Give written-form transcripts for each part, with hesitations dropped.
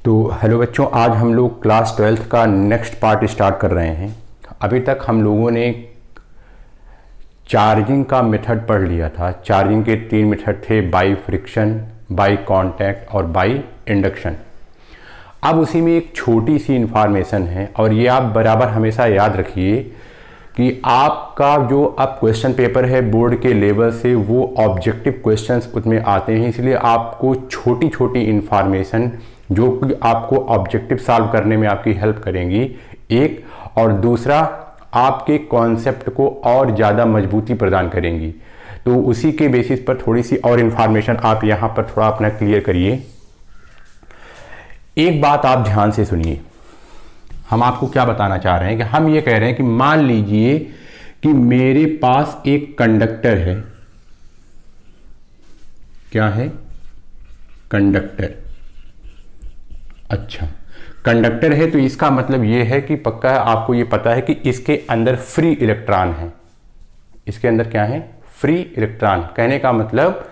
तो हेलो बच्चों, आज हम लोग क्लास 12th का नेक्स्ट पार्ट स्टार्ट कर रहे हैं। अभी तक हम लोगों ने चार्जिंग का मेथड पढ़ लिया था। चार्जिंग के 3 मेथड थे, बाई फ्रिक्शन, बाई कांटेक्ट और बाई इंडक्शन। अब उसी में एक छोटी सी इंफॉर्मेशन है और ये आप बराबर हमेशा याद रखिए कि आपका जो अब क्वेश्चन पेपर है बोर्ड के लेवल से वो ऑब्जेक्टिव क्वेश्चंस उसमें आते हैं, इसलिए आपको छोटी छोटी इंफॉर्मेशन जो कि आपको ऑब्जेक्टिव सॉल्व करने में आपकी हेल्प करेंगी, एक, और दूसरा आपके कॉन्सेप्ट को और ज़्यादा मजबूती प्रदान करेंगी। तो उसी के बेसिस पर थोड़ी सी और इन्फॉर्मेशन आप यहाँ पर थोड़ा अपना क्लियर करिए। एक बात आप ध्यान से सुनिए, हम आपको क्या बताना चाह रहे हैं कि हम ये कह रहे हैं कि मान लीजिए कि मेरे पास एक कंडक्टर है। क्या है? कंडक्टर। अच्छा, कंडक्टर है तो इसका मतलब ये है कि पक्का है, आपको ये पता है कि इसके अंदर फ्री इलेक्ट्रॉन है। इसके अंदर क्या है? Free electron. कहने का मतलब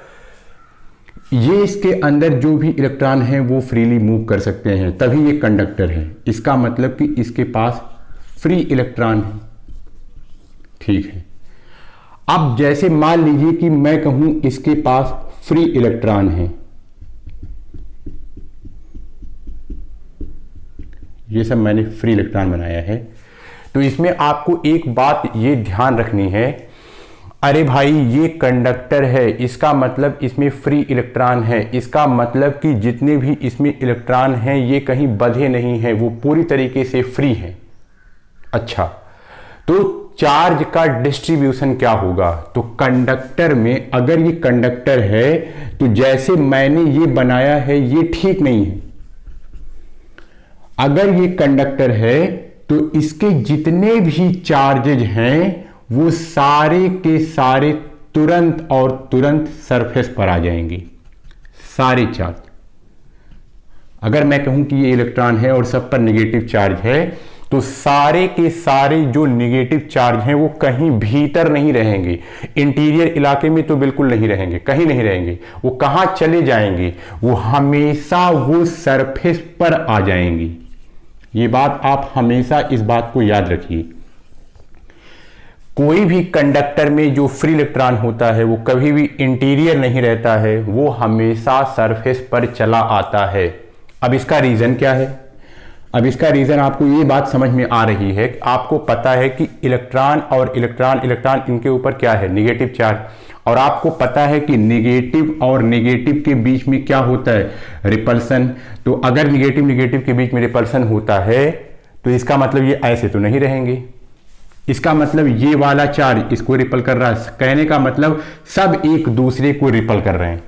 ये इसके अंदर जो भी इलेक्ट्रॉन है वो फ्रीली मूव कर सकते हैं, तभी ये कंडक्टर है। इसका मतलब कि इसके पास फ्री इलेक्ट्रॉन है। ठीक है, अब जैसे मान लीजिए कि मैं कहूं इसके पास फ्री इलेक्ट्रॉन है, ये सब मैंने फ्री इलेक्ट्रॉन बनाया है। तो इसमें आपको एक बात ये ध्यान रखनी है, अरे भाई ये कंडक्टर है, इसका मतलब इसमें फ्री इलेक्ट्रॉन है, इसका मतलब कि जितने भी इसमें इलेक्ट्रॉन हैं ये कहीं बंधे नहीं हैं, वो पूरी तरीके से फ्री है। अच्छा, तो चार्ज का डिस्ट्रीब्यूशन क्या होगा? तो कंडक्टर में अगर ये कंडक्टर है तो जैसे मैंने ये बनाया है ये ठीक नहीं है। अगर ये कंडक्टर है तो इसके जितने भी चार्जेज हैं वो सारे के सारे तुरंत और तुरंत सरफेस पर आ जाएंगे। सारे चार्ज, अगर मैं कहूं कि ये इलेक्ट्रॉन है और सब पर नेगेटिव चार्ज है तो सारे के सारे जो नेगेटिव चार्ज हैं वो कहीं भीतर नहीं रहेंगे, इंटीरियर इलाके में तो बिल्कुल नहीं रहेंगे, कहीं नहीं रहेंगे। वो कहां चले जाएंगे? वो हमेशा वो सरफेस पर आ जाएंगी। ये बात आप हमेशा इस बात को याद रखिए। कोई भी कंडक्टर में जो फ्री इलेक्ट्रॉन होता है वो कभी भी इंटीरियर नहीं रहता है, वो हमेशा सरफेस पर चला आता है। अब इसका रीजन क्या है? अब इसका रीजन आपको ये बात समझ में आ रही है, आपको पता है कि इलेक्ट्रॉन और इलेक्ट्रॉन इनके ऊपर क्या है? Negative charge. और आपको पता है कि नेगेटिव और नेगेटिव के बीच में क्या होता है? रिपल्सन। तो अगर नेगेटिव के बीच में रिपल्सन होता है तो इसका मतलब ये ऐसे तो नहीं रहेंगे, इसका मतलब ये वाला चार्ज इसको रिपल कर रहा है। कहने का मतलब सब एक दूसरे को रिपल कर रहे हैं,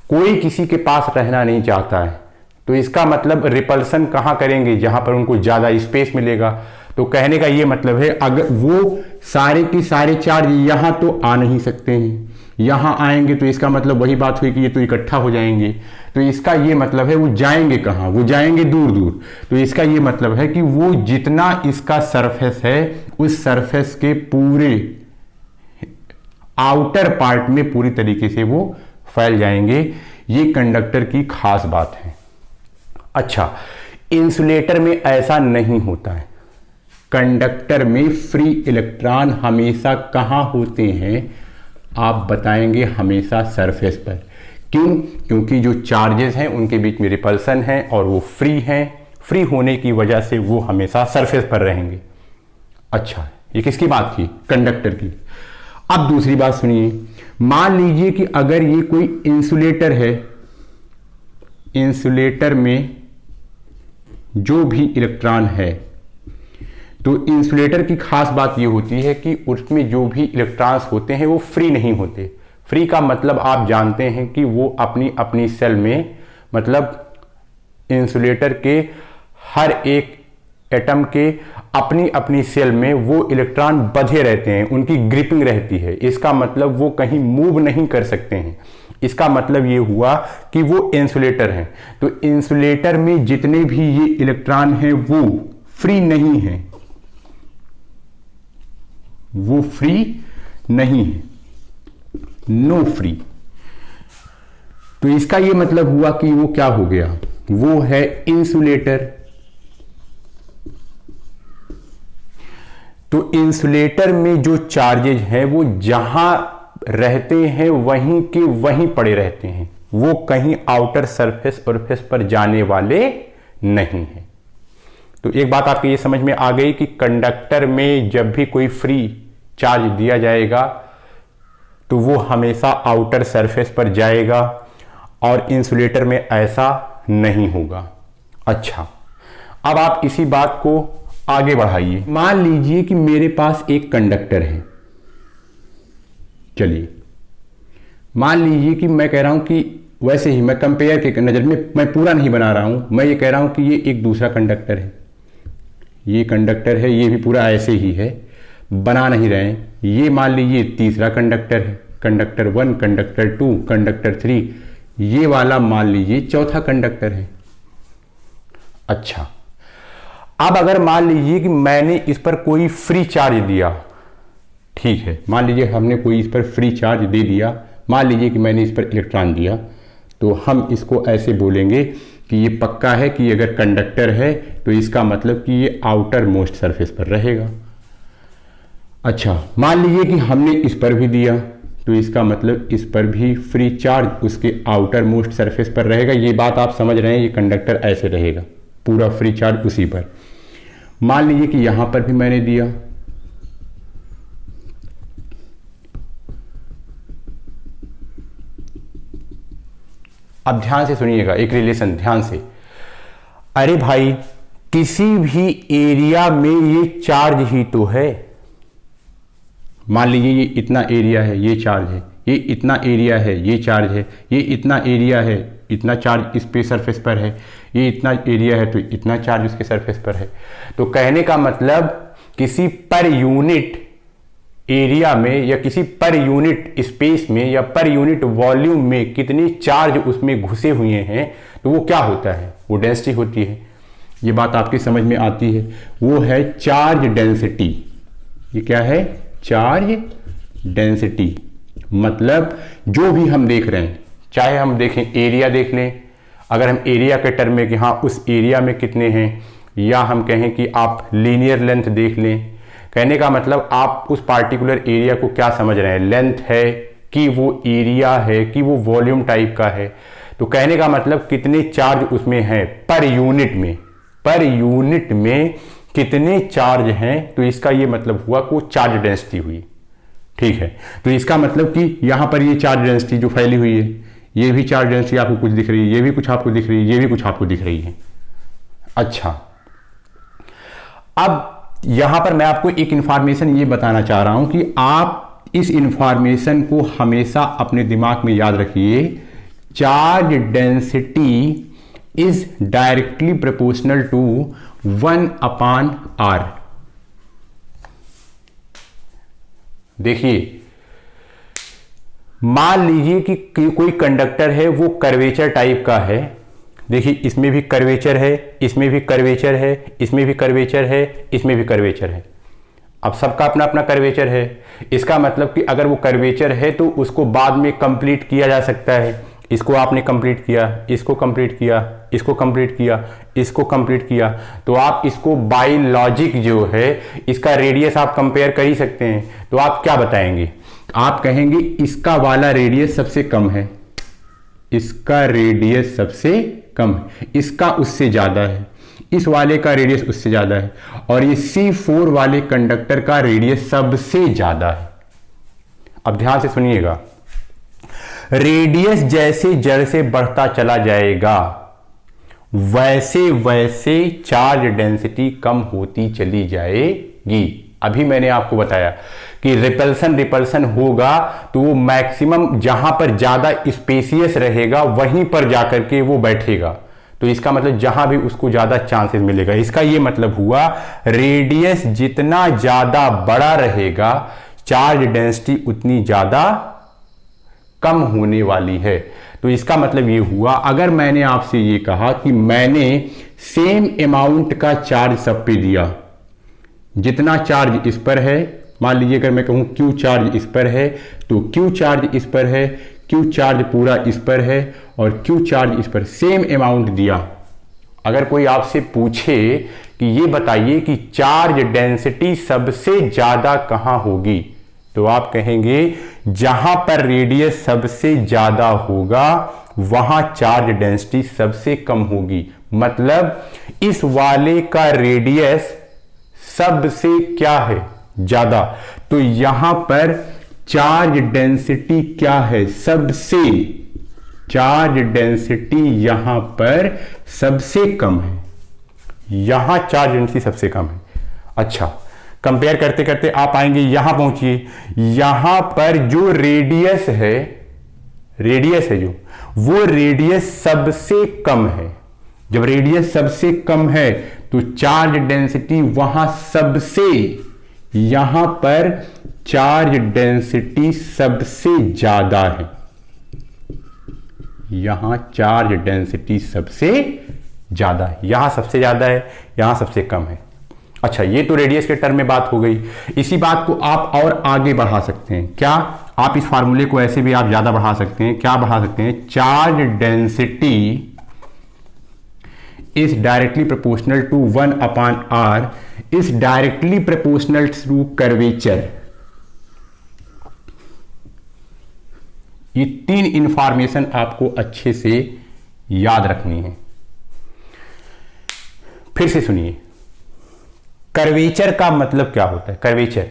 कोई किसी के पास रहना नहीं चाहता है। तो इसका मतलब रिपल्सन कहां करेंगे? जहां पर उनको ज्यादा स्पेस मिलेगा। तो कहने का ये मतलब है अगर वो सारे के सारे चार्ज यहां तो आ नहीं सकते हैं, यहां आएंगे तो इसका मतलब वही बात हुई कि ये तो इकट्ठा हो जाएंगे। तो इसका ये मतलब है वो जाएंगे कहां? वो जाएंगे दूर दूर। तो इसका ये मतलब है कि वो जितना इसका सरफेस है उस सरफेस के पूरे आउटर पार्ट में पूरी तरीके से वो फैल जाएंगे। ये कंडक्टर की खास बात है। अच्छा, इंसुलेटर में ऐसा नहीं होता है। कंडक्टर में फ्री इलेक्ट्रॉन हमेशा कहां होते हैं? आप बताएंगे हमेशा सरफेस पर। क्यों? क्योंकि जो चार्जेस हैं उनके बीच में रिपल्सन है और वो फ्री हैं। फ्री होने की वजह से वो हमेशा सरफेस पर रहेंगे। अच्छा, ये किसकी बात की? कंडक्टर की। अब दूसरी बात सुनिए, मान लीजिए कि अगर ये कोई इंसुलेटर है, इंसुलेटर में जो भी इलेक्ट्रॉन है, तो इंसुलेटर की खास बात ये होती है कि उसमें जो भी इलेक्ट्रॉन्स होते हैं वो फ्री नहीं होते। फ्री का मतलब आप जानते हैं कि वो अपनी अपनी सेल में, मतलब इंसुलेटर के हर एक एटम के अपनी अपनी सेल में वो इलेक्ट्रॉन बंधे रहते हैं, उनकी ग्रिपिंग रहती है। इसका मतलब वो कहीं मूव नहीं कर सकते हैं। इसका मतलब ये हुआ कि वो इंसुलेटर हैं। तो इंसुलेटर में जितने भी ये इलेक्ट्रॉन हैं वो फ्री नहीं हैं, वो फ्री नहीं है, नो फ्री। तो इसका ये मतलब हुआ कि वो क्या हो गया? वो है इंसुलेटर। तो इंसुलेटर में जो चार्जेज हैं वो जहां रहते हैं वहीं के वहीं पड़े रहते हैं, वो कहीं आउटर सरफेस पर जाने वाले नहीं हैं। तो एक बात आपकी ये समझ में आ गई कि कंडक्टर में जब भी कोई फ्री चार्ज दिया जाएगा तो वो हमेशा आउटर सरफेस पर जाएगा और इंसुलेटर में ऐसा नहीं होगा। अच्छा, अब आप इसी बात को आगे बढ़ाइए। मान लीजिए कि मेरे पास एक कंडक्टर है। चलिए मान लीजिए कि मैं कह रहा हूं कि वैसे ही मैं कंपेयर के नजर में मैं पूरा नहीं बना रहा हूं, मैं ये कह रहा हूं कि ये एक दूसरा कंडक्टर है, ये कंडक्टर है, ये भी पूरा ऐसे ही है, बना नहीं रहे हैं। ये मान लीजिए तीसरा कंडक्टर है, कंडक्टर 1, कंडक्टर 2, कंडक्टर 3, ये वाला मान लीजिए चौथा कंडक्टर है। अच्छा, अब अगर मान लीजिए कि मैंने इस पर कोई फ्री चार्ज दिया, ठीक है, मान लीजिए हमने कोई इस पर फ्री चार्ज दे दिया, मान लीजिए कि मैंने इस पर इलेक्ट्रॉन दिया, तो हम इसको ऐसे बोलेंगे कि ये पक्का है कि अगर कंडक्टर है तो इसका मतलब कि ये आउटर मोस्ट सरफेस पर रहेगा। अच्छा, मान लीजिए कि हमने इस पर भी दिया, तो इसका मतलब इस पर भी फ्री चार्ज उसके आउटर मोस्ट सरफेस पर रहेगा। ये बात आप समझ रहे हैं, ये कंडक्टर ऐसे रहेगा, पूरा फ्री चार्ज उसी पर। मान लीजिए कि यहां पर भी मैंने दिया, अब ध्यान से सुनिएगा एक रिलेशन, ध्यान से। अरे भाई, किसी भी एरिया में ये चार्ज ही तो है। मान लीजिए ये इतना एरिया है, ये चार्ज है, ये इतना एरिया है, ये चार्ज है, ये इतना एरिया है, इतना चार्ज इस पे सरफेस पर है, ये इतना एरिया है तो इतना चार्ज उसके सरफेस पर है। तो कहने का मतलब किसी पर यूनिट एरिया में या किसी पर यूनिट स्पेस में या पर यूनिट वॉल्यूम में कितने चार्ज उसमें घुसे हुए हैं तो वो क्या होता है, वो डेंसिटी होती है। ये बात आपकी समझ में आती है, वो है चार्ज डेंसिटी। ये क्या है, चार्ज डेंसिटी। मतलब जो भी हम देख रहे हैं, चाहे हम देखें एरिया देख लें, अगर हम एरिया के टर्म में कि हाँ उस एरिया में कितने हैं, या हम कहें कि आप लीनियर लेंथ देख लें, कहने का मतलब आप उस पार्टिकुलर एरिया को क्या समझ रहे हैं, लेंथ है कि वो एरिया है कि वो वॉल्यूम टाइप का है। तो कहने का मतलब कितने चार्ज उसमें हैं पर यूनिट में, पर यूनिट में कितने चार्ज हैं, तो इसका ये मतलब हुआ कि वो चार्ज डेंसिटी हुई। ठीक है, तो इसका मतलब कि यहां पर ये चार्ज डेंसिटी जो फैली हुई है, ये भी चार्ज डेंसिटी आपको कुछ दिख रही है, ये भी कुछ आपको दिख रही है, ये भी कुछ आपको दिख रही है। अच्छा, अब यहां पर मैं आपको एक इंफॉर्मेशन ये बताना चाह रहा हूं कि आप इस इंफॉर्मेशन को हमेशा अपने दिमाग में याद रखिए। Charge density is directly proportional to 1/r। देखिए, मान लीजिए कि कोई कंडक्टर है, वो कर्वेचर टाइप का है। देखिए, इसमें भी कर्वेचर है, इसमें भी कर्वेचर है, इसमें भी कर्वेचर है, इसमें भी कर्वेचर है। अब सबका अपना अपना कर्वेचर है। इसका मतलब कि अगर वो कर्वेचर है तो उसको बाद में कंप्लीट किया जा सकता है। इसको आपने कंप्लीट किया, इसको कंप्लीट किया, इसको कंप्लीट किया, इसको कंप्लीट किया, तो आप इसको बाय लॉजिक जो है इसका रेडियस आप कंपेयर कर ही सकते हैं। तो आप क्या बताएंगे, आप कहेंगे इसका वाला रेडियस सबसे कम है, इसका रेडियस सबसे कम है, इसका उससे ज्यादा है, इस वाले का रेडियस उससे ज्यादा है, और ये C4 वाले कंडक्टर का रेडियस सबसे ज्यादा है। अब ध्यान से सुनिएगा, रेडियस जैसे जड़ से बढ़ता चला जाएगा वैसे वैसे चार्ज डेंसिटी कम होती चली जाएगी। अभी मैंने आपको बताया कि रिपल्सन होगा तो वो मैक्सिमम जहां पर ज्यादा स्पेसियस रहेगा वहीं पर जाकर के वो बैठेगा। तो इसका मतलब जहां भी उसको ज्यादा चांसेस मिलेगा। इसका ये मतलब हुआ रेडियस जितना ज्यादा बड़ा रहेगा चार्ज डेंसिटी उतनी ज्यादा कम होने वाली है। तो इसका मतलब ये हुआ, अगर मैंने आपसे ये कहा कि मैंने सेम अमाउंट का चार्ज सब पे दिया, जितना चार्ज इस पर है, मान लीजिए अगर मैं कहूं Q चार्ज इस पर है तो Q चार्ज इस पर है, क्यू चार्ज पूरा इस पर है और क्यू चार्ज इस पर, सेम अमाउंट दिया। अगर कोई आपसे पूछे कि ये बताइए कि चार्ज डेंसिटी सबसे ज्यादा कहां होगी, तो आप कहेंगे जहां पर रेडियस सबसे ज्यादा होगा वहां चार्ज डेंसिटी सबसे कम होगी। मतलब इस वाले का रेडियस सबसे क्या है, ज्यादा, तो यहां पर चार्ज डेंसिटी क्या है, सबसे, चार्ज डेंसिटी यहां पर सबसे कम है, यहां चार्ज डेंसिटी सबसे कम है। अच्छा, कंपेयर करते करते आप आएंगे यहां पहुंचिए, यहां पर जो रेडियस है जो, वो रेडियस सबसे कम है। जब रेडियस सबसे कम है तो चार्ज डेंसिटी वहां सबसे, यहां पर चार्ज डेंसिटी सबसे ज्यादा है, यहां चार्ज डेंसिटी सबसे ज्यादा है, यहां सबसे ज्यादा है, यहां सबसे कम है। अच्छा, ये तो रेडियस के टर्म में बात हो गई। इसी बात को आप और आगे बढ़ा सकते हैं। क्या आप इस फार्मूले को ऐसे भी आप ज्यादा बढ़ा सकते हैं, क्या बढ़ा सकते हैं, charge density is directly proportional to 1/r is directly proportional to curvature. ये 3 इंफॉर्मेशन आपको अच्छे से याद रखनी है। फिर से सुनिए, कर्वेचर का मतलब क्या होता है। कर्वेचर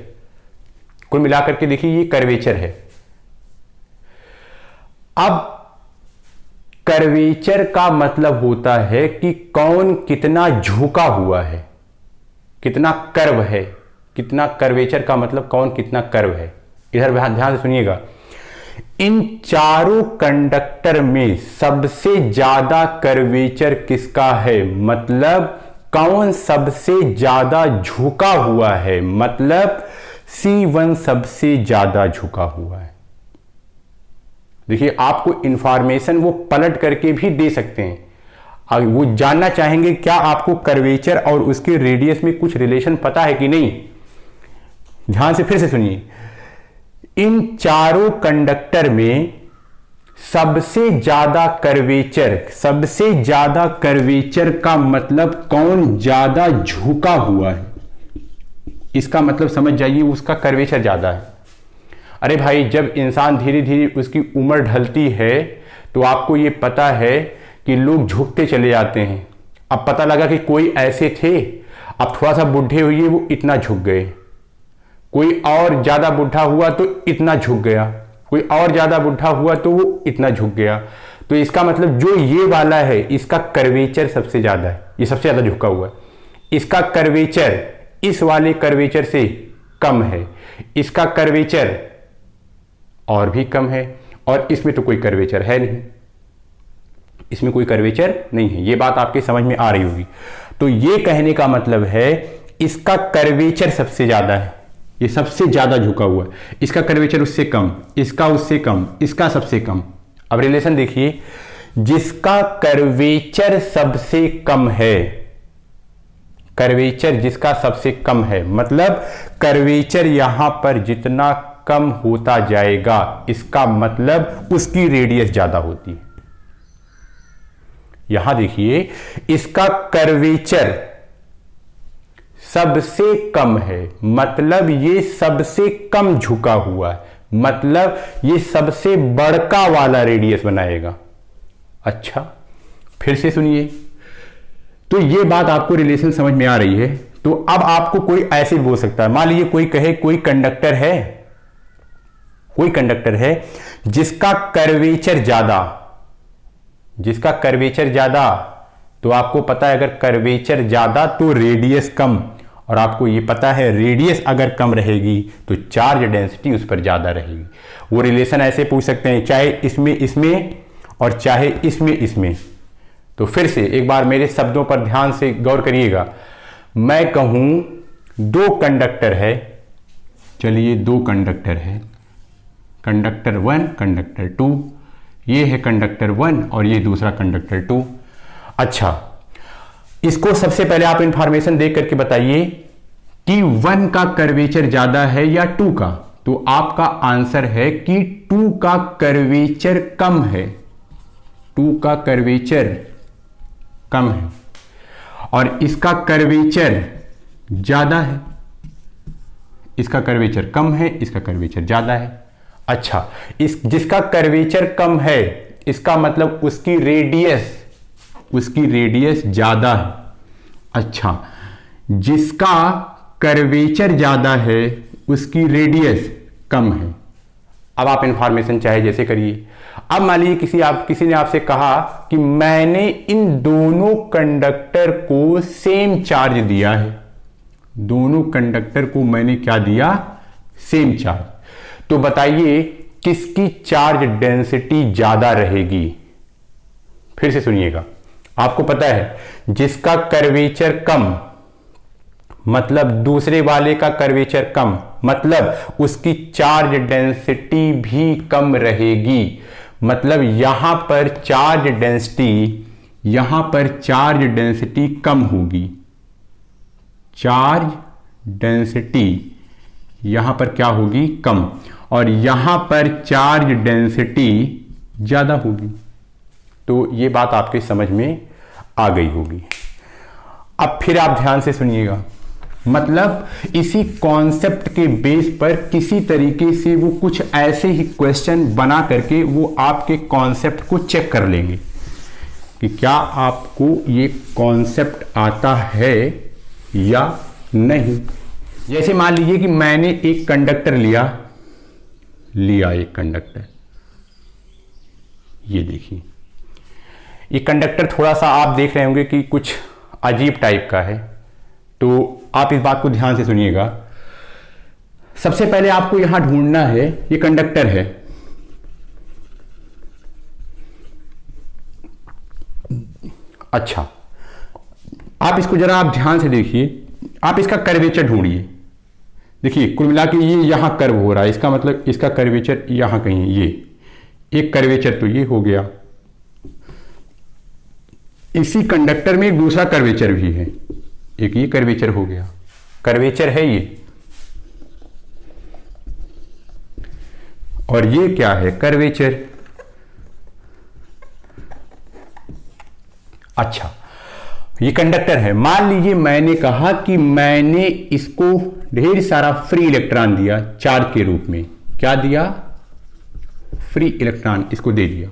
कुल मिलाकर के देखिए, ये कर्वेचर है। अब कर्वेचर का मतलब होता है कि कौन कितना झुका हुआ है, कितना कर्व है, कितना, कर्वेचर का मतलब कौन कितना कर्व है। इधर ध्यान से सुनिएगा, इन चारों कंडक्टर में सबसे ज्यादा कर्वेचर किसका है, मतलब कौन सबसे ज्यादा झुका हुआ है, मतलब C1 सबसे ज्यादा झुका हुआ है। देखिए, आपको इंफॉर्मेशन वो पलट करके भी दे सकते हैं। वो जानना चाहेंगे क्या आपको कर्वेचर और उसके रेडियस में कुछ रिलेशन पता है कि नहीं। ध्यान से फिर से सुनिए, इन चारों कंडक्टर में सबसे ज्यादा कर्वेचर, सबसे ज्यादा कर्वेचर का मतलब कौन ज्यादा झुका हुआ है, इसका मतलब समझ जाइए उसका कर्वेचर ज्यादा है। अरे भाई, जब इंसान धीरे धीरे उसकी उम्र ढलती है तो आपको ये पता है कि लोग झुकते चले जाते हैं। अब पता लगा कि कोई ऐसे थे, अब थोड़ा सा बुढ़े हुए वो इतना झुक गए, कोई और ज्यादा बुढ़ा हुआ तो इतना झुक गया, कोई और ज्यादा बुढ़ा हुआ तो वो इतना झुक गया। तो इसका मतलब जो ये वाला है इसका कर्वेचर सबसे ज्यादा है, ये सबसे ज्यादा झुका हुआ है। इसका कर्वेचर इस वाले कर्वेचर से कम है, इसका कर्वेचर और भी कम है, और इसमें तो कोई कर्वेचर है नहीं, इसमें कोई कर्वेचर नहीं है। ये बात आपके समझ में आ रही होगी। तो ये कहने का मतलब है इसका कर्वेचर सबसे ज्यादा है, ये सबसे ज्यादा झुका हुआ है, इसका कर्वेचर उससे कम, इसका उससे कम, इसका सबसे कम। अब रिलेशन देखिए, जिसका कर्वेचर सबसे कम है, कर्वेचर जिसका सबसे कम है, मतलब कर्वेचर यहां पर जितना कम होता जाएगा इसका मतलब उसकी रेडियस ज्यादा होती है। यहां देखिए, इसका कर्वेचर सबसे कम है, मतलब ये सबसे कम झुका हुआ है, मतलब ये सबसे बड़का वाला रेडियस बनाएगा। अच्छा, फिर से सुनिए, तो ये बात आपको रिलेशन समझ में आ रही है। तो अब आपको कोई ऐसे बोल सकता है, मान लीजिए कोई कहे कोई कंडक्टर है, कोई कंडक्टर है जिसका कर्वेचर ज्यादा, जिसका कर्वेचर ज्यादा, तो आपको पता है अगर कर्वेचर ज्यादा तो रेडियस कम, और आपको ये पता है रेडियस अगर कम रहेगी तो चार्ज डेंसिटी उस पर ज्यादा रहेगी। वो रिलेशन ऐसे पूछ सकते हैं, चाहे इसमें इसमें और चाहे इसमें इसमें। तो फिर से एक बार मेरे शब्दों पर ध्यान से गौर करिएगा। मैं कहूं 2 कंडक्टर है, चलिए 2 कंडक्टर है, कंडक्टर 1 कंडक्टर 2, ये है कंडक्टर 1 और ये दूसरा कंडक्टर 2। अच्छा, इसको सबसे पहले आप इंफॉर्मेशन देख करके बताइए कि 1 का कर्वेचर ज्यादा है या 2 का। तो आपका आंसर है कि 2 का कर्वेचर कम है, 2 का कर्वेचर कम है और इसका कर्वेचर ज्यादा है, इसका कर्वेचर कम है, इसका कर्वेचर ज्यादा है। अच्छा, इस जिसका कर्वेचर कम है इसका मतलब उसकी रेडियस ज्यादा है। अच्छा, जिसका कर्वेचर ज्यादा है उसकी रेडियस कम है। अब आप इंफॉर्मेशन चाहे जैसे करिए। अब मान लीजिए किसी ने आपसे कहा कि मैंने इन दोनों कंडक्टर को सेम चार्ज दिया है, दोनों कंडक्टर को मैंने क्या दिया, सेम चार्ज, तो बताइए किसकी चार्ज डेंसिटी ज्यादा रहेगी। फिर से सुनिएगा, आपको पता है जिसका कर्वेचर कम मतलब दूसरे वाले का कर्वेचर कम मतलब उसकी चार्ज डेंसिटी भी कम रहेगी। मतलब यहां पर चार्ज डेंसिटी कम होगी, चार्ज डेंसिटी यहां पर क्या होगी, कम, और यहां पर चार्ज डेंसिटी ज्यादा होगी। तो ये बात आपके समझ में आ गई होगी। अब फिर आप ध्यान से सुनिएगा, मतलब इसी कॉन्सेप्ट के बेस पर किसी तरीके से वो कुछ ऐसे ही क्वेश्चन बना करके वो आपके कॉन्सेप्ट को चेक कर लेंगे कि क्या आपको ये कॉन्सेप्ट आता है या नहीं। जैसे मान लीजिए कि मैंने एक कंडक्टर लिया एक कंडक्टर, ये देखिए, ये कंडक्टर थोड़ा सा आप देख रहे होंगे कि कुछ अजीब टाइप का है, तो आप इस बात को ध्यान से सुनिएगा। सबसे पहले आपको यहां ढूंढना है, ये कंडक्टर है, अच्छा, आप इसको जरा आप ध्यान से देखिए, आप इसका कर्वेचर ढूंढिए। देखिए कुल मिला के ये यहां कर्व हो रहा है, इसका मतलब इसका कर्वेचर यहां कहीं, ये एक कर्वेचर तो ये हो गया। इसी कंडक्टर में एक दूसरा कर्वेचर भी है, एक ये कर्वेचर हो गया, कर्वेचर है ये, और ये क्या है, कर्वेचर। अच्छा, ये कंडक्टर है। मान लीजिए मैंने कहा कि मैंने इसको ढेर सारा फ्री इलेक्ट्रॉन दिया चार्ज के रूप में, क्या दिया, फ्री इलेक्ट्रॉन इसको दे दिया।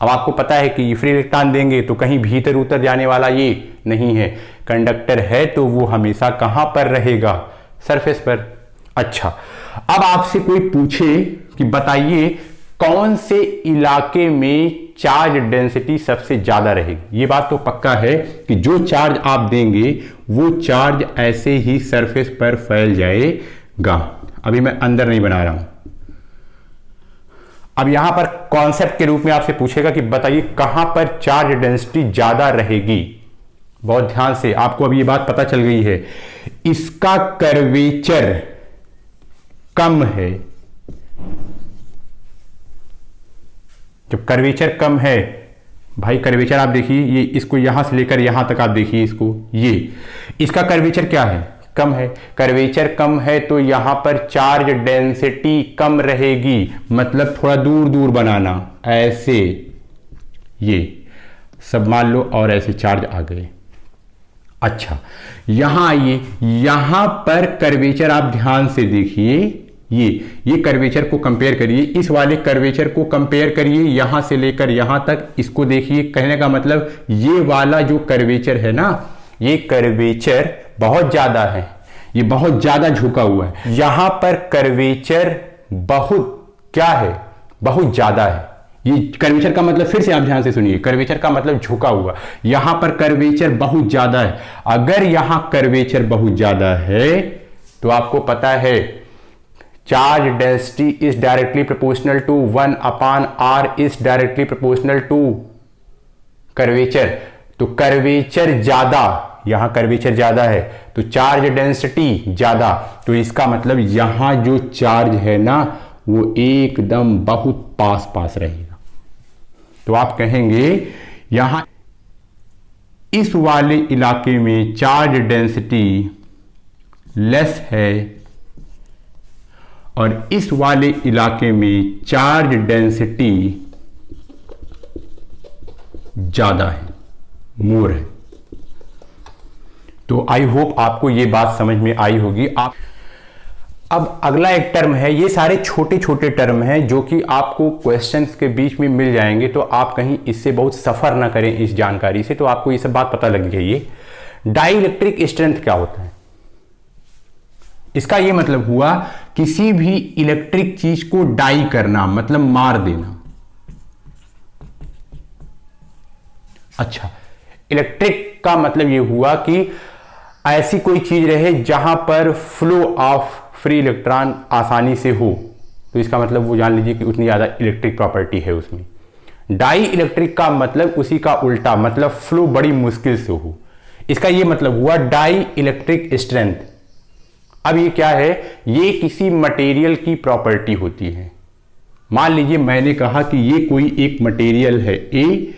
अब आपको पता है कि फ्री इलेक्ट्रॉन देंगे तो कहीं भीतर उतर जाने वाला ये नहीं है, कंडक्टर है तो वो हमेशा कहां पर रहेगा, सरफेस पर। अच्छा, अब आपसे कोई पूछे कि बताइए कौन से इलाके में चार्ज डेंसिटी सबसे ज्यादा रहेगी, ये बात तो पक्का है कि जो चार्ज आप देंगे वो चार्ज ऐसे ही सरफेस पर फैल जाएगा। अभी मैं अंदर नहीं बना रहा हूं। अब यहां पर कॉन्सेप्ट के रूप में आपसे पूछेगा कि बताइए कहां पर चार्ज डेंसिटी ज्यादा रहेगी। बहुत ध्यान से, आपको अब ये बात पता चल गई है, इसका कर्वेचर कम है। जब कर्वेचर कम है भाई, कर्वेचर आप देखिए, ये इसको यहां से लेकर यहां तक आप देखिए इसको, ये इसका कर्वेचर क्या है, कम है। कर्वेचर कम है तो यहां पर चार्ज डेंसिटी कम रहेगी, मतलब थोड़ा दूर दूर बनाना, ऐसे ये सब मान लो और ऐसे चार्ज आ गए। अच्छा, यहां आइए, यहां पर कर्वेचर आप ध्यान से देखिए, ये कर्वेचर को कंपेयर करिए, इस वाले कर्वेचर को कंपेयर करिए यहां से लेकर यहां तक, इसको देखिए। कहने का मतलब ये वाला जो कर्वेचर है ना, ये कर्वेचर बहुत ज्यादा है, ये बहुत ज्यादा झुका हुआ है। यहां पर कर्वेचर बहुत क्या है, बहुत ज्यादा है। ये कर्वेचर का मतलब, फिर से आप ध्यान से सुनिए, कर्वेचर का मतलब झुका हुआ, यहां पर कर्वेचर बहुत ज्यादा है। अगर यहां कर्वेचर बहुत ज्यादा है तो आपको पता है charge density is directly proportional to 1/r is directly proportional to curvature. तो कर्वेचर ज्यादा, यहां कर्वेचर ज्यादा है तो चार्ज डेंसिटी ज्यादा, तो इसका मतलब यहां जो चार्ज है ना वो एकदम बहुत पास पास रहेगा। तो आप कहेंगे यहां इस वाले इलाके में चार्ज डेंसिटी लेस है और इस वाले इलाके में चार्ज डेंसिटी ज्यादा है, मोर है। तो आई होप आपको ये बात समझ में आई होगी। आप अब अगला एक टर्म है, ये सारे छोटे छोटे टर्म हैं जो कि आपको क्वेश्चंस के बीच में मिल जाएंगे, तो आप कहीं इससे बहुत सफर ना करें इस जानकारी से, तो आपको ये सब बात पता लग जाइए। डाई इलेक्ट्रिक स्ट्रेंथ क्या होता है? इसका ये मतलब हुआ किसी भी इलेक्ट्रिक चीज को डाई करना, मतलब मार देना। अच्छा, इलेक्ट्रिक का मतलब ये हुआ कि ऐसी कोई चीज रहे जहां पर फ्लो ऑफ फ्री इलेक्ट्रॉन आसानी से हो, तो इसका मतलब वो जान लीजिए कि उतनी ज्यादा इलेक्ट्रिक प्रॉपर्टी है उसमें। डाई इलेक्ट्रिक का मतलब उसी का उल्टा, मतलब फ्लो बड़ी मुश्किल से हो। इसका ये मतलब हुआ डाई इलेक्ट्रिक स्ट्रेंथ। अब ये क्या है? ये किसी मटेरियल की प्रॉपर्टी होती है। मान लीजिए मैंने कहा कि ये कोई एक मटेरियल है ए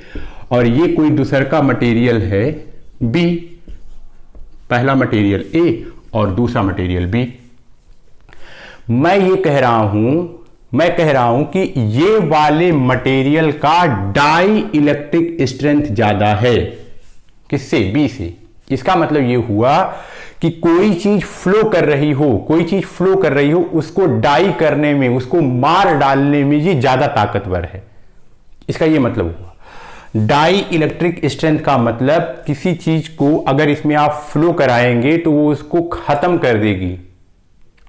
और ये कोई दूसर का मटेरियल है बी। पहला मटेरियल ए और दूसरा मटेरियल बी। मैं ये कह रहा हूं कि ये वाले मटेरियल का डाई इलेक्ट्रिक स्ट्रेंथ ज्यादा है। किससे? बी से। इसका मतलब ये हुआ कि कोई चीज फ्लो कर रही हो, उसको डाई करने में, उसको मार डालने में ये ज्यादा ताकतवर है। इसका ये मतलब हुआ। डाई इलेक्ट्रिक स्ट्रेंथ का मतलब किसी चीज को अगर इसमें आप फ्लो कराएंगे तो वो उसको खत्म कर देगी,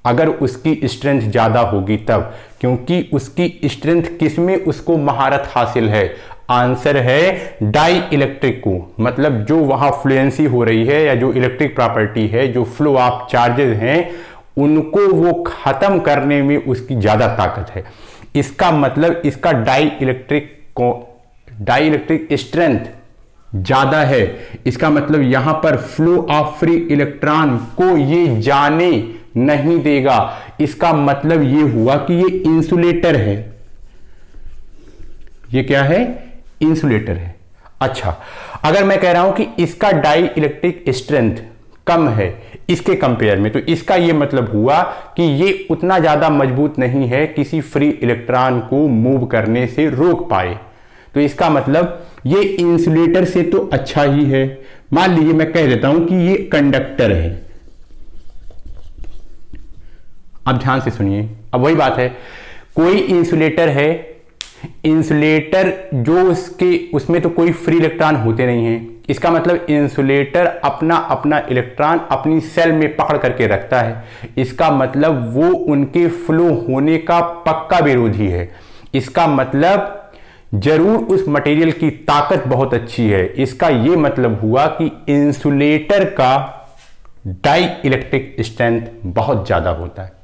अगर उसकी स्ट्रेंथ ज्यादा होगी तब। क्योंकि उसकी स्ट्रेंथ किसमें उसको महारत हासिल है? आंसर है डाई इलेक्ट्रिक को। मतलब जो वहां फ्लुएंसी हो रही है या जो इलेक्ट्रिक प्रॉपर्टी है, जो फ्लो ऑफ चार्जेस हैं, उनको वो खत्म करने में उसकी ज्यादा ताकत है। इसका मतलब इसका डाई इलेक्ट्रिक स्ट्रेंथ ज्यादा है। इसका मतलब यहां पर फ्लो ऑफ फ्री इलेक्ट्रॉन को ये जाने नहीं देगा। इसका मतलब ये हुआ कि ये इंसुलेटर है। ये क्या है? इंसुलेटर है। अच्छा, अगर मैं कह रहा हूं कि इसका डाई इलेक्ट्रिक स्ट्रेंथ कम है इसके कंपेयर में, तो इसका यह मतलब हुआ कि ये उतना ज्यादा मजबूत नहीं है किसी फ्री इलेक्ट्रॉन को मूव करने से रोक पाए। तो इसका मतलब ये इंसुलेटर से तो अच्छा ही है। मान लीजिए मैं कह देता हूं कि ये कंडक्टर है। अब ध्यान से सुनिए, अब वही बात है, कोई इंसुलेटर है, इंसुलेटर जो उसमें तो कोई फ्री इलेक्ट्रॉन होते नहीं है। इसका मतलब इंसुलेटर अपना अपना इलेक्ट्रॉन अपनी सेल में पकड़ करके रखता है। इसका मतलब वो उनके फ्लो होने का पक्का विरोधी है। इसका मतलब जरूर उस मटेरियल की ताकत बहुत अच्छी है। इसका यह मतलब हुआ कि इंसुलेटर का डाई इलेक्ट्रिक स्ट्रेंथ बहुत ज्यादा होता है।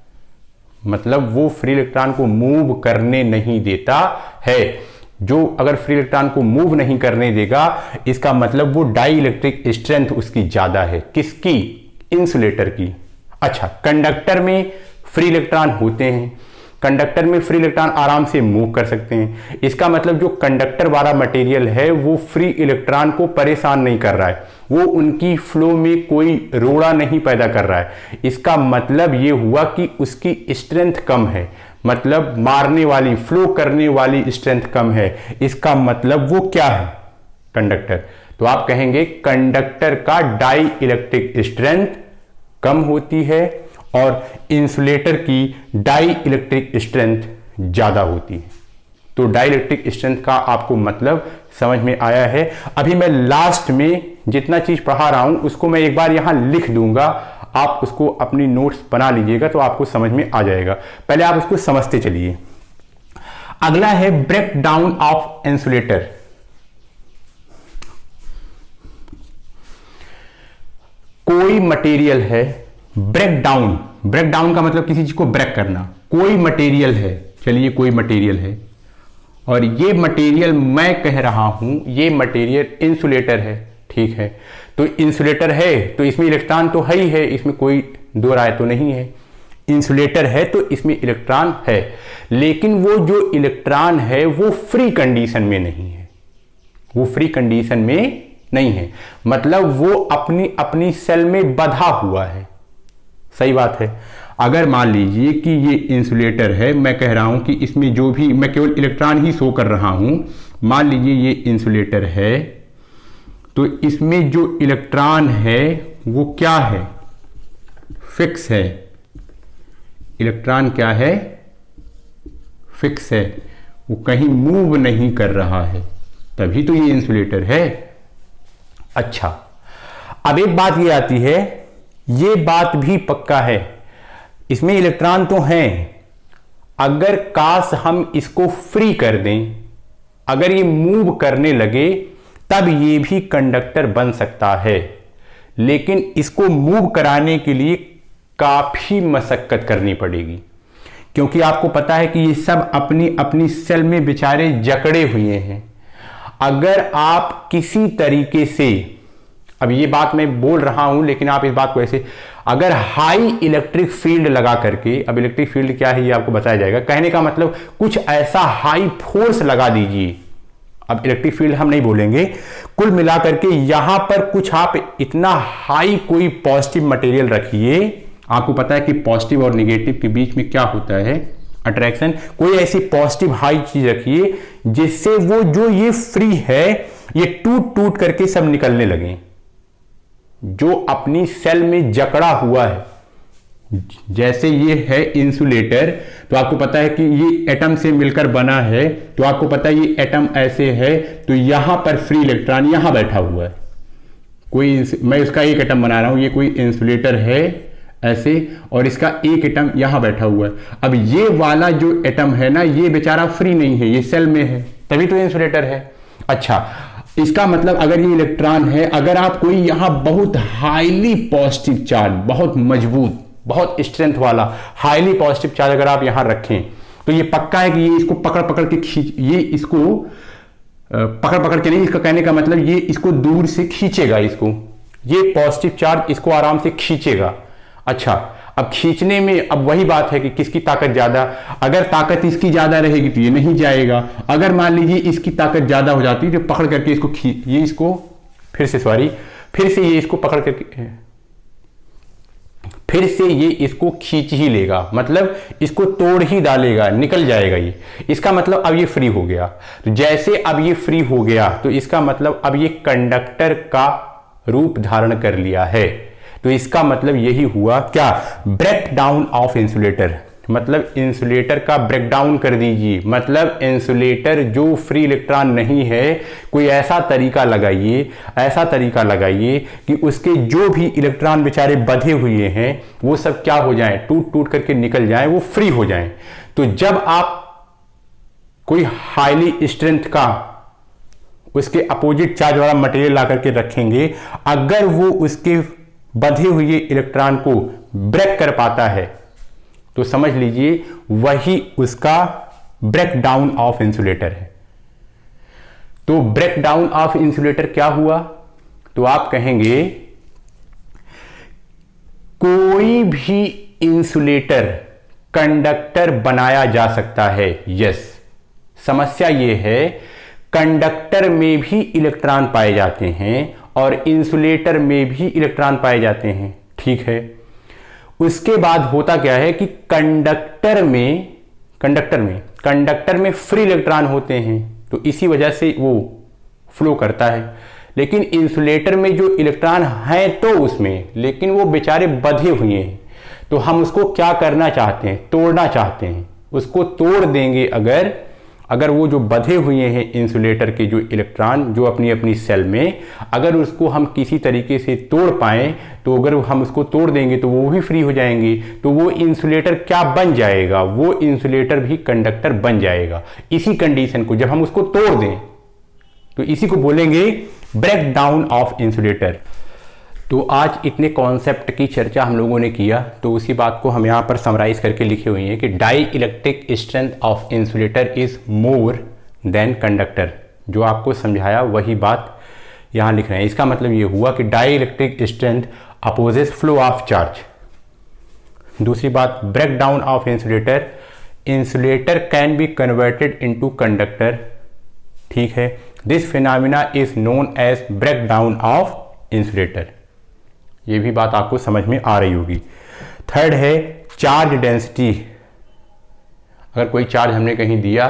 मतलब वो फ्री इलेक्ट्रॉन को मूव करने नहीं देता है। जो अगर फ्री इलेक्ट्रॉन को मूव नहीं करने देगा, इसका मतलब वो डाई इलेक्ट्रिक स्ट्रेंथ उसकी ज्यादा है। किसकी? इंसुलेटर की। अच्छा, कंडक्टर में फ्री इलेक्ट्रॉन होते हैं, कंडक्टर में फ्री इलेक्ट्रॉन आराम से मूव कर सकते हैं। इसका मतलब जो कंडक्टर वाला मटेरियल है वो फ्री इलेक्ट्रॉन को परेशान नहीं कर रहा है, वो उनकी फ्लो में कोई रोड़ा नहीं पैदा कर रहा है। इसका मतलब ये हुआ कि उसकी स्ट्रेंथ कम है, मतलब मारने वाली, फ्लो करने वाली स्ट्रेंथ कम है। इसका मतलब वो क्या है? कंडक्टर। तो आप कहेंगे कंडक्टर का डाई इलेक्ट्रिक स्ट्रेंथ कम होती है और इंसुलेटर की डाई इलेक्ट्रिक स्ट्रेंथ ज्यादा होती है। तो डाई इलेक्ट्रिक स्ट्रेंथ का आपको मतलब समझ में आया है। अभी मैं लास्ट में जितना चीज पढ़ा रहा हूं उसको मैं एक बार यहां लिख दूंगा, आप उसको अपनी नोट्स बना लीजिएगा तो आपको समझ में आ जाएगा। पहले आप उसको समझते चलिए। अगला है ब्रेक डाउन ऑफ इंसुलेटर। कोई मटेरियल है, ब्रेक डाउन का मतलब किसी चीज को ब्रेक करना। कोई मटेरियल है, चलिए कोई मटेरियल है और ये मटेरियल मैं कह रहा हूं ये मटेरियल इंसुलेटर है, ठीक है। तो इंसुलेटर है तो इसमें इलेक्ट्रॉन तो है ही है, इसमें कोई दो राय तो नहीं है। इंसुलेटर है तो इसमें इलेक्ट्रॉन है, लेकिन वो जो इलेक्ट्रॉन है वो फ्री कंडीशन में नहीं है, वो फ्री कंडीशन में नहीं है, मतलब वो अपनी अपनी सेल में बंधा हुआ है। सही बात है। अगर मान लीजिए कि ये इंसुलेटर है, मैं कह रहा हूं कि इसमें जो भी, मैं केवल इलेक्ट्रॉन ही शो कर रहा हूं, मान लीजिए ये इंसुलेटर है, तो इसमें जो इलेक्ट्रॉन है वो क्या है, फिक्स है। इलेक्ट्रॉन क्या है, फिक्स है, वो कहीं मूव नहीं कर रहा है, तभी तो ये इंसुलेटर है। अच्छा, अब एक बात ये आती है, ये बात भी पक्का है, इसमें इलेक्ट्रॉन तो हैं, अगर काश हम इसको फ्री कर दें, अगर ये मूव करने लगे तब ये भी कंडक्टर बन सकता है, लेकिन इसको मूव कराने के लिए काफी मशक्कत करनी पड़ेगी, क्योंकि आपको पता है कि ये सब अपनी अपनी सेल में बेचारे जकड़े हुए हैं। अगर आप किसी तरीके से, अब ये बात मैं बोल रहा हूं लेकिन आप इस बात को ऐसे, अगर हाई इलेक्ट्रिक फील्ड लगा करके, अब इलेक्ट्रिक फील्ड क्या है ये आपको बताया जाएगा, कहने का मतलब कुछ ऐसा हाई फोर्स लगा दीजिए, अब इलेक्ट्रिक फील्ड हम नहीं बोलेंगे, कुल मिला करके यहां पर कुछ आप इतना हाई कोई पॉजिटिव मटेरियल रखिए, आपको पता है कि पॉजिटिव और निगेटिव के बीच में क्या होता है, अट्रैक्शन, कोई ऐसी पॉजिटिव हाई चीज रखिए जिससे वो जो ये फ्री है ये टूट टूट करके सब निकलने लगे, जो अपनी सेल में जकड़ा हुआ है। जैसे ये है इंसुलेटर, तो आपको पता है कि ये एटम से मिलकर बना है, तो आपको पता है ये एटम ऐसे है, तो यहां पर फ्री इलेक्ट्रॉन यहां बैठा हुआ है, कोई, मैं उसका एक एटम बना रहा हूं, ये कोई इंसुलेटर है ऐसे, और इसका एक एटम यहां बैठा हुआ है। अब ये वाला जो एटम है ना, ये बेचारा फ्री नहीं है, ये सेल में है, तभी तो इंसुलेटर है। अच्छा, इसका मतलब अगर ये इलेक्ट्रॉन है, अगर आप कोई यहां बहुत हाईली पॉजिटिव चार्ज, बहुत मजबूत, बहुत स्ट्रेंथ वाला हाईली पॉजिटिव चार्ज अगर आप यहां रखें, तो ये पक्का है कि ये इसको पकड़ पकड़ के खींच, ये इसको पकड़ पकड़ के नहीं, इसका कहने का मतलब ये इसको दूर से खींचेगा, इसको, ये पॉजिटिव चार्ज इसको आराम से खींचेगा। अच्छा, अब खींचने में अब वही बात है कि किसकी ताकत ज्यादा, अगर ताकत इसकी ज्यादा रहेगी तो ये नहीं जाएगा, अगर मान लीजिए इसकी ताकत ज्यादा हो जाती है तो पकड़ करके इसको ये इसको फिर से ये इसको पकड़ करके फिर से ये इसको खींच ही लेगा, मतलब इसको तोड़ ही डालेगा, निकल जाएगा ये। इसका मतलब अब ये फ्री हो गया, तो जैसे अब ये फ्री हो गया तो इसका मतलब अब ये कंडक्टर का रूप धारण कर लिया है। तो इसका मतलब यही हुआ क्या, ब्रेक डाउन ऑफ इंसुलेटर, मतलब इंसुलेटर का ब्रेक डाउन कर दीजिए, मतलब इंसुलेटर जो फ्री इलेक्ट्रॉन नहीं है, कोई ऐसा तरीका लगाइए कि उसके जो भी इलेक्ट्रॉन बेचारे बंधे हुए हैं वो सब क्या हो जाएं, टूट टूट करके निकल जाएं, वो फ्री हो जाएं। तो जब आप कोई हाईली स्ट्रेंथ का उसके अपोजिट चार्ज वाला मटेरियल ला करके रखेंगे, अगर वो उसके बंधे हुए इलेक्ट्रॉन को ब्रेक कर पाता है तो समझ लीजिए वही उसका ब्रेक डाउन ऑफ इंसुलेटर है। तो ब्रेक डाउन ऑफ इंसुलेटर क्या हुआ, तो आप कहेंगे कोई भी इंसुलेटर कंडक्टर बनाया जा सकता है। यस, समस्या यह है कंडक्टर में भी इलेक्ट्रॉन पाए जाते हैं और इंसुलेटर में भी इलेक्ट्रॉन पाए जाते हैं, ठीक है। उसके बाद होता क्या है कि कंडक्टर में फ्री इलेक्ट्रॉन होते हैं, तो इसी वजह से वो फ्लो करता है। लेकिन इंसुलेटर में जो इलेक्ट्रॉन हैं तो उसमें, लेकिन वो बेचारे बंधे हुए हैं, तो हम उसको क्या करना चाहते हैं, तोड़ना चाहते हैं। उसको तोड़ देंगे अगर वो जो बंधे हुए हैं इंसुलेटर के जो इलेक्ट्रॉन जो अपनी अपनी सेल में, अगर उसको हम किसी तरीके से तोड़ पाएं, तो अगर हम उसको तोड़ देंगे तो वो भी फ्री हो जाएंगे, तो वो इंसुलेटर क्या बन जाएगा, वो इंसुलेटर भी कंडक्टर बन जाएगा। इसी कंडीशन को जब हम उसको तोड़ दें तो इसी को बोलेंगे ब्रेक डाउन ऑफ इंसुलेटर। तो आज इतने कॉन्सेप्ट की चर्चा हम लोगों ने किया, तो उसी बात को हम यहाँ पर समराइज करके लिखे हुए हैं कि dielectric strength of insulator is more than conductor. जो आपको समझाया वही बात यहाँ लिख रहे हैं। इसका मतलब ये हुआ कि dielectric strength opposes flow of charge. दूसरी बात, break down of insulator can be converted into conductor, ठीक है। This phenomena is known as break down of insulator. ये भी बात आपको समझ में आ रही होगी। थर्ड है चार्ज डेंसिटी, अगर कोई चार्ज हमने कहीं दिया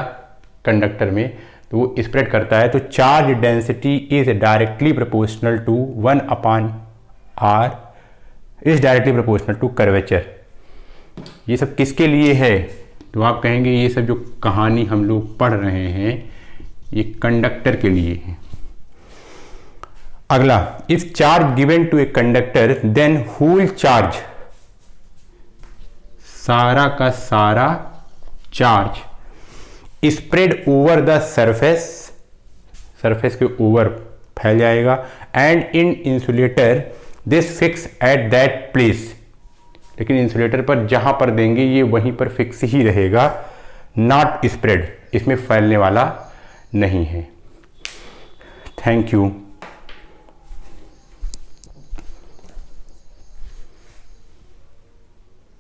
कंडक्टर में तो वो स्प्रेड करता है, तो charge density is directly proportional to 1/r is directly proportional to curvature. ये सब किसके लिए है? तो आप कहेंगे ये सब जो कहानी हम लोग पढ़ रहे हैं ये कंडक्टर के लिए है। अगला, if charge given to a conductor then whole charge, सारा का सारा charge spread over the surface, surface के ऊपर फैल जाएगा, and in insulator this fix at that place, लेकिन इंसुलेटर पर जहां पर देंगे ये वहीं पर फिक्स ही रहेगा, नॉट स्प्रेड, इसमें फैलने वाला नहीं है। Thank you.